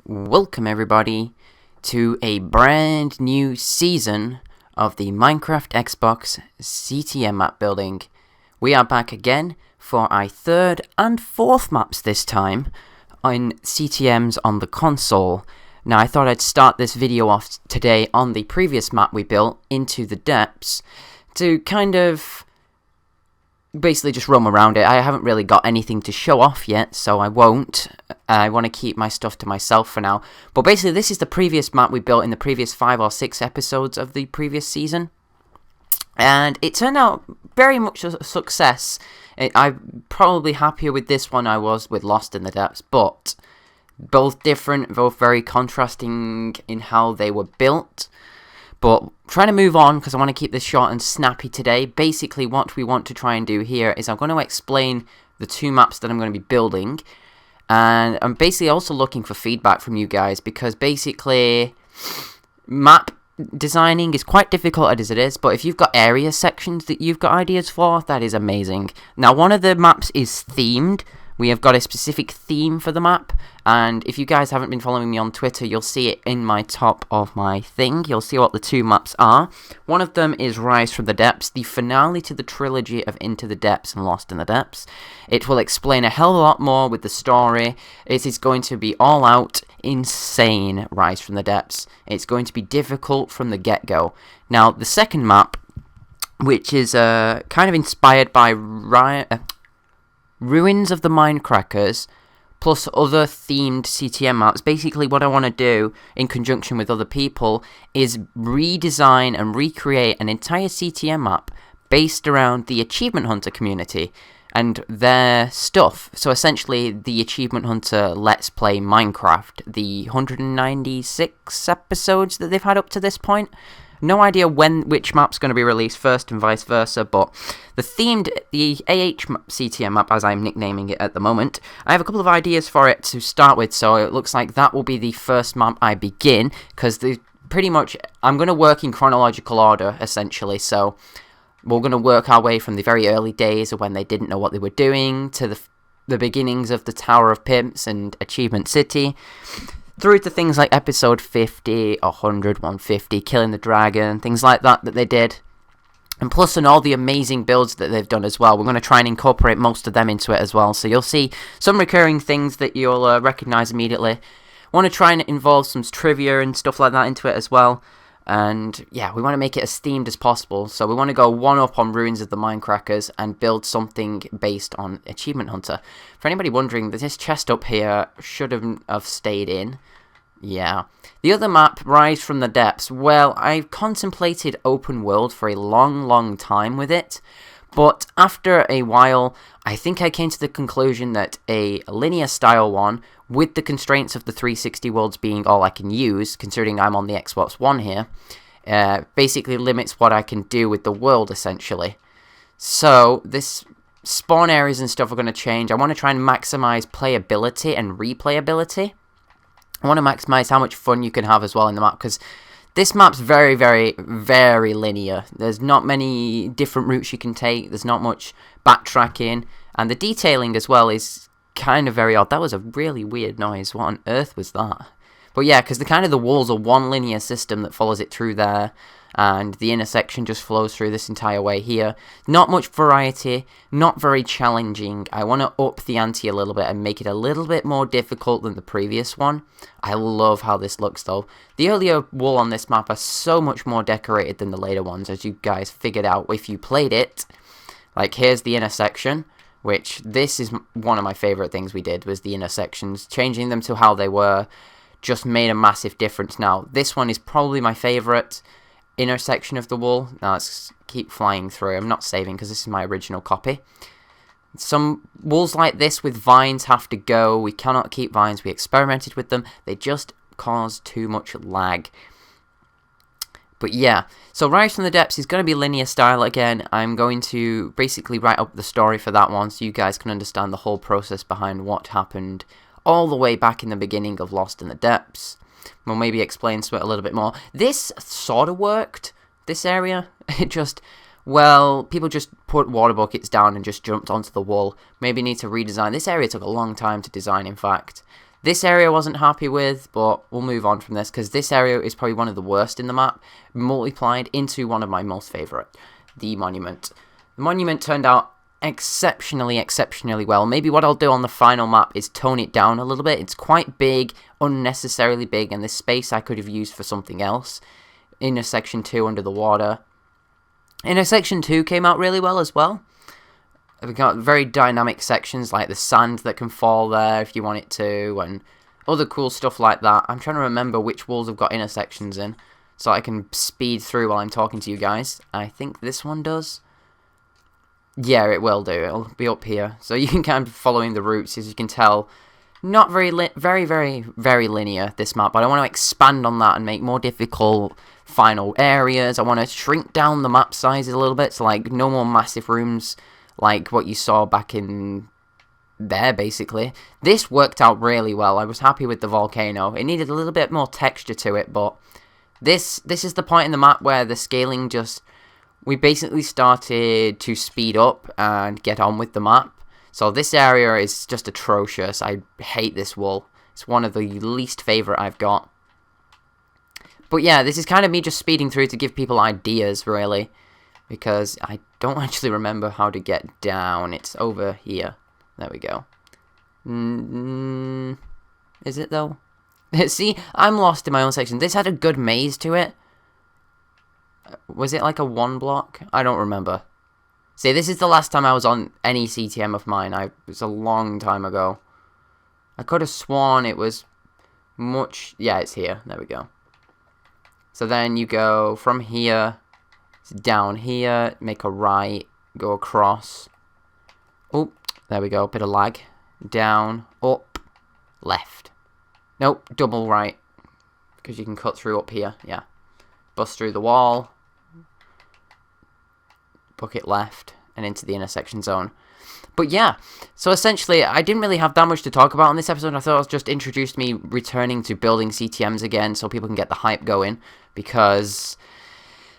Welcome everybody to a brand new season of the Minecraft Xbox CTM map building. We are back again for our third and fourth maps this time on CTMs on the console. Now I thought I'd start this video off today on the previous map we built, Into the Depths, to kind of basically just roam around it. I haven't really got anything to show off yet, so I won't. I want to keep my stuff to myself for now. But basically, this is the previous map we built in the previous 5 or 6 episodes of the previous season. And it turned out very much a success. I'm probably happier with this one I was with Lost in the Depths, but both different, both very contrasting in how they were built. But trying to move on because I want to keep this short and snappy today. Basically, what we want to try and do here is I'm going to explain the two maps that I'm going to be building. And I'm basically also looking for feedback from you guys because basically map designing is quite difficult as it is. But if you've got area sections that you've got ideas for, that is amazing. Now, one of the maps is themed. We have got a specific theme for the map, and if you guys haven't been following me on Twitter, you'll see it in my top of my thing. You'll see what the two maps are. One of them is Rise from the Depths, the finale to the trilogy of Into the Depths and Lost in the Depths. It will explain a hell of a lot more with the story. It is going to be all out, insane Rise from the Depths. It's going to be difficult from the get-go. Now, the second map, which is kind of inspired by Ruins of the Minecrackers, plus other themed CTM maps. Basically, what I want to do, in conjunction with other people, is redesign and recreate an entire CTM map based around the Achievement Hunter community and their stuff. So essentially, the Achievement Hunter Let's Play Minecraft, the 196 episodes that they've had up to this point. No idea which map's going to be released first and vice versa, but the AH CTM map, as I'm nicknaming it at the moment, I have a couple of ideas for it to start with, so it looks like that will be the first map I begin, because pretty much I'm going to work in chronological order, essentially, so we're going to work our way from the very early days of when they didn't know what they were doing, to the beginnings of the Tower of Pimps and Achievement City, through to things like episode 50, 100, 150, Killing the Dragon, things like that they did. And plus on all the amazing builds that they've done as well. We're going to try and incorporate most of them into it as well. So you'll see some recurring things that you'll recognise immediately. Want to try and involve some trivia and stuff like that into it as well. And yeah, we want to make it as themed as possible. So we want to go one up on Ruins of the Minecrackers and build something based on Achievement Hunter. For anybody wondering, this chest up here should have stayed in. Yeah. The other map, Rise from the Depths, well, I've contemplated open world for a long time with it. But after a while, I think I came to the conclusion that a linear style one, with the constraints of the 360 worlds being all I can use, considering I'm on the Xbox One here, basically limits what I can do with the world, essentially. So, this spawn areas and stuff are going to change. I want to try and maximize playability and replayability. I want to maximize how much fun you can have as well in the map, because this map's very linear. There's not many different routes you can take. There's not much backtracking. And the detailing as well is kind of very odd. That was a really weird noise. What on earth was that? But yeah, because the walls are one linear system that follows it through there. And the intersection just flows through this entire way here. Not much variety, not very challenging. I want to up the ante a little bit and make it a little bit more difficult than the previous one. I love how this looks though. The earlier wall on this map are so much more decorated than the later ones, as you guys figured out if you played it. Like here's the intersection, which this is one of my favourite things we did, was the intersections. Changing them to how they were just made a massive difference. Now, this one is probably my favourite intersection of the wall. Now let's keep flying through. I'm not saving because this is my original copy. Some walls like this with vines have to go. We cannot keep vines. We experimented with them. They just cause too much lag. But yeah, so Rise from the Depths is going to be linear style again. I'm going to basically write up the story for that one so you guys can understand the whole process behind what happened all the way back in the beginning of Lost in the Depths. We'll maybe explain to it a little bit more. This sort of worked, this area. It just, well, people just put water buckets down and just jumped onto the wall. Maybe need to redesign. This area took a long time to design, in fact. This area I wasn't happy with, but we'll move on from this, because this area is probably one of the worst in the map, multiplied into one of my most favourite, the monument. The monument turned out exceptionally well. Maybe what I'll do on the final map is tone it down a little bit. It's quite big, unnecessarily big, and this space I could have used for something else. Intersection 2 under the water. Intersection 2 came out really well as well. We've got very dynamic sections like the sand that can fall there if you want it to, and other cool stuff like that. I'm trying to remember which walls have got intersections in, so I can speed through while I'm talking to you guys. I think this one does. Yeah, it will do. It'll be up here. So you can kind of following the routes, as you can tell. Not very linear, this map, but I want to expand on that and make more difficult final areas. I want to shrink down the map sizes a little bit, so like no more massive rooms like what you saw back in there, basically. This worked out really well. I was happy with the volcano. It needed a little bit more texture to it, but this is the point in the map where the scaling just... We basically started to speed up and get on with the map. So this area is just atrocious. I hate this wall. It's one of the least favourite I've got. But yeah, this is kind of me just speeding through to give people ideas, really. Because I don't actually remember how to get down. It's over here. There we go. Is it though? See, I'm lost in my own section. This had a good maze to it. Was it like a 1 block? I don't remember. See, this is the last time I was on any CTM of mine. It was a long time ago. I could have sworn it was much... Yeah, it's here. There we go. So then you go from here down here, make a right, go across. Oh, there we go. Bit of lag. Down, up, left. Nope, double right. Because you can cut through up here. Yeah. Bust through the wall. Bucket left and into the intersection zone. But yeah, so essentially I didn't really have that much to talk about in this episode. I thought it was just introduced me returning to building CTMs again so people can get the hype going, because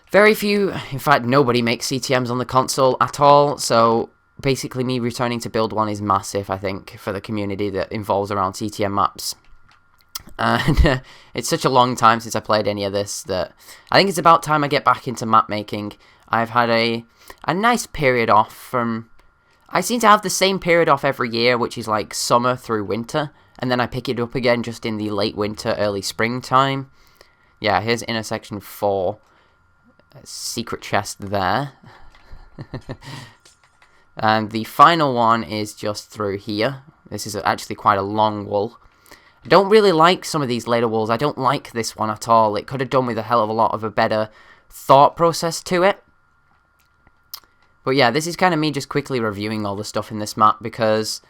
very few, in fact nobody makes CTMs on the console at all, so basically me returning to build one is massive, I think, for the community that involves around CTM maps. And it's such a long time since I played any of this that I think it's about time I get back into map making. I've had a nice period off from... I seem to have the same period off every year, which is like summer through winter, and then I pick it up again just in the late winter, early springtime. Yeah, here's intersection 4. Secret chest there. And the final one is just through here. This is actually quite a long wall. I don't really like some of these later walls. I don't like this one at all. It could have done with a hell of a lot of a better thought process to it. But yeah, this is kind of me just quickly reviewing all the stuff in this map, because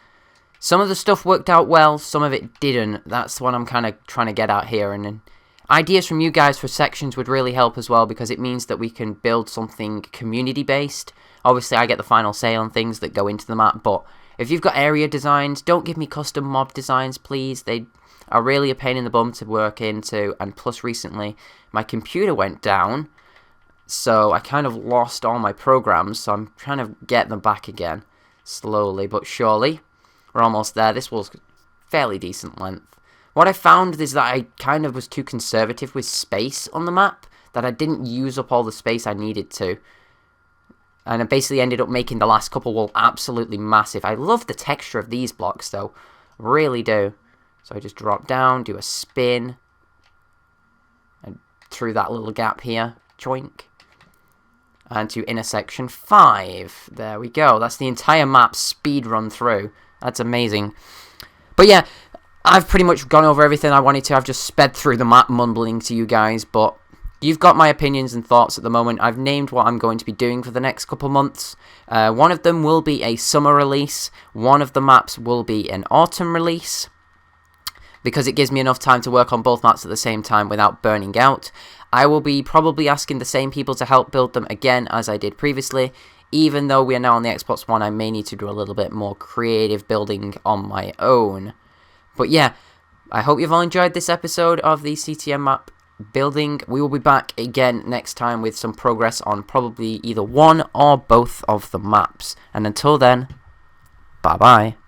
some of the stuff worked out well, some of it didn't. That's what I'm kind of trying to get at here. And then ideas from you guys for sections would really help as well, because it means that we can build something community-based. Obviously, I get the final say on things that go into the map, but if you've got area designs, don't give me custom mob designs, please. They are really a pain in the bum to work into, and plus recently, my computer went down, so I kind of lost all my programs, so I'm trying to get them back again, slowly but surely. We're almost there. This was fairly decent length. What I found is that I kind of was too conservative with space on the map, that I didn't use up all the space I needed to. And I basically ended up making the last couple wall absolutely massive. I love the texture of these blocks, though. Really do. So I just drop down, do a spin, and through that little gap here, choink. And to intersection 5. There we go. That's the entire map speed run through. That's amazing. But yeah, I've pretty much gone over everything I wanted to. I've just sped through the map mumbling to you guys, but you've got my opinions and thoughts at the moment. I've named what I'm going to be doing for the next couple months. One of them will be a summer release. One of the maps will be an autumn release, because it gives me enough time to work on both maps at the same time without burning out. I will be probably asking the same people to help build them again as I did previously. Even though we are now on the Xbox One, I may need to do a little bit more creative building on my own. But yeah, I hope you've all enjoyed this episode of the CTM map building. We will be back again next time with some progress on probably either one or both of the maps. And until then, bye bye.